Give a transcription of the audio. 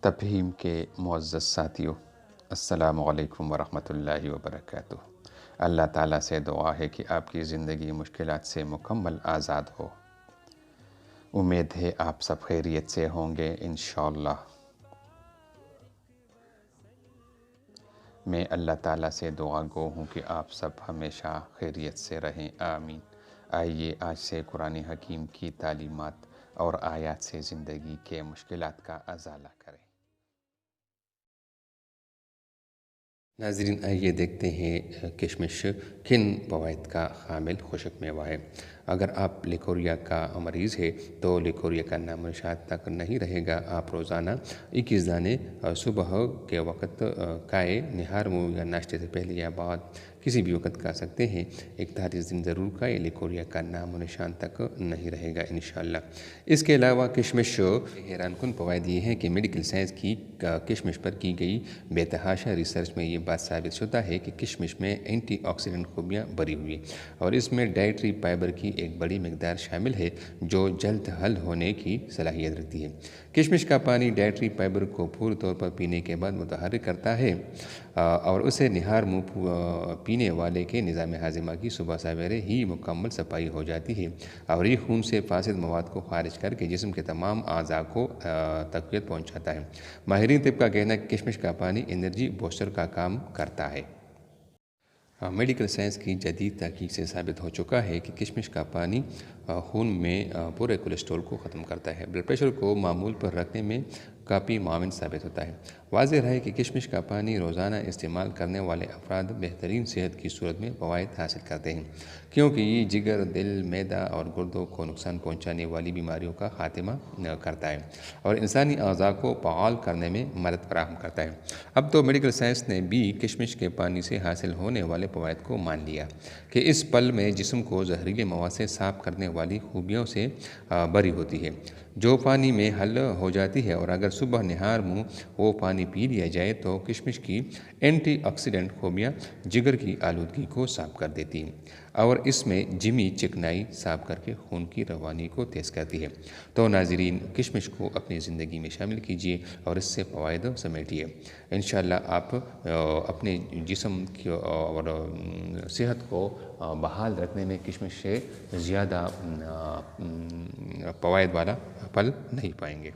تفہیم کے معزز ساتھیوں، السلام علیکم ورحمۃ اللہ وبرکاتہ۔ اللہ تعالیٰ سے دعا ہے کہ آپ کی زندگی مشکلات سے مکمل آزاد ہو۔ امید ہے آپ سب خیریت سے ہوں گے انشاءاللہ۔ میں اللہ تعالیٰ سے دعا گو ہوں کہ آپ سب ہمیشہ خیریت سے رہیں، آمین۔ آئیے آج سے قرآن حکیم کی تعلیمات اور آیات سے زندگی کے مشکلات کا ازالہ کریں۔ ناظرین، آئیے دیکھتے ہیں کشمش کن فوائد کا حامل خشک میوہ ہے۔ اگر آپ لیکوریا کا مریض ہے تو لیکوریا کا نام و نشان تک نہیں رہے گا۔ آپ روزانہ 21 دانے صبح کے وقت کھائے، نہار منہ یا ناشتے سے پہلے یا بعد کسی بھی وقت کھا سکتے ہیں۔ 41 دن ضرور کھائے، لیکوریا کا نام و نشان تک نہیں رہے گا انشاءاللہ۔ اس کے علاوہ کشمش حیران کن فوائد یہ ہیں کہ میڈیکل سائنس کی کشمش پر کی گئی بے تحاشا ریسرچ میں یہ بات ثابت شدہ ہے کہ کشمش میں اینٹی آکسیڈنٹ خوبیاں بھری ہوئی ہیں اور اس میں ڈائٹری فائبر کی ایک بڑی مقدار شامل ہے جو جلد حل ہونے کی صلاحیت رکھتی ہے۔ کشمش کا پانی ڈائٹری فائبر کو پورے طور پر پینے کے بعد متحرک کرتا ہے اور اسے نہار منہ پینے والے کے نظام ہاضمہ کی صبح سویرے ہی مکمل صفائی ہو جاتی ہے اور یہ خون سے فاسد مواد کو خارج کر کے جسم کے تمام اعضاء کو تقویت پہنچاتا ہے۔ ماہرین طب کا کہنا ہے کہ کشمش کا پانی انرجی بوسٹر کا کام کرتا ہے۔ میڈیکل سائنس کی جدید تحقیق سے ثابت ہو چکا ہے کہ کشمش کا پانی خون میں برے کولیسٹرول کو ختم کرتا ہے، بلڈ پریشر کو معمول پر رکھنے میں کافی معاون ثابت ہوتا ہے۔ واضح رہے کہ کشمش کا پانی روزانہ استعمال کرنے والے افراد بہترین صحت کی صورت میں فوائد حاصل کرتے ہیں، کیونکہ یہ جگر، دل، معدہ اور گردوں کو نقصان پہنچانے والی بیماریوں کا خاتمہ کرتا ہے اور انسانی اعضاء کو فعال کرنے میں مدد فراہم کرتا ہے۔ اب تو میڈیکل سائنس نے بھی کشمش کے پانی سے حاصل ہونے والے فوائد کو مان لیا کہ اس پل میں جسم کو زہریلے مواد سے صاف کرنے والی خوبیوں سے بھری ہوتی ہے جو پانی میں حل ہو جاتی ہے، اور اگر صبح نہار منہ وہ پانی پی لیا جائے تو کشمش کی اینٹی آکسیڈنٹ خوبیاں جگر کی آلودگی کو صاف کر دیتی ہیں اور اس میں جمی چکنائی صاف کر کے خون کی روانی کو تیز کرتی ہے۔ تو ناظرین، کشمش کو اپنی زندگی میں شامل کیجیے اور اس سے فوائد سمیٹیے۔ انشاءاللہ آپ اپنے جسم کی اور صحت کو بحال رکھنے میں کشمش سے زیادہ فوائد والا پھل نہیں پائیں گے۔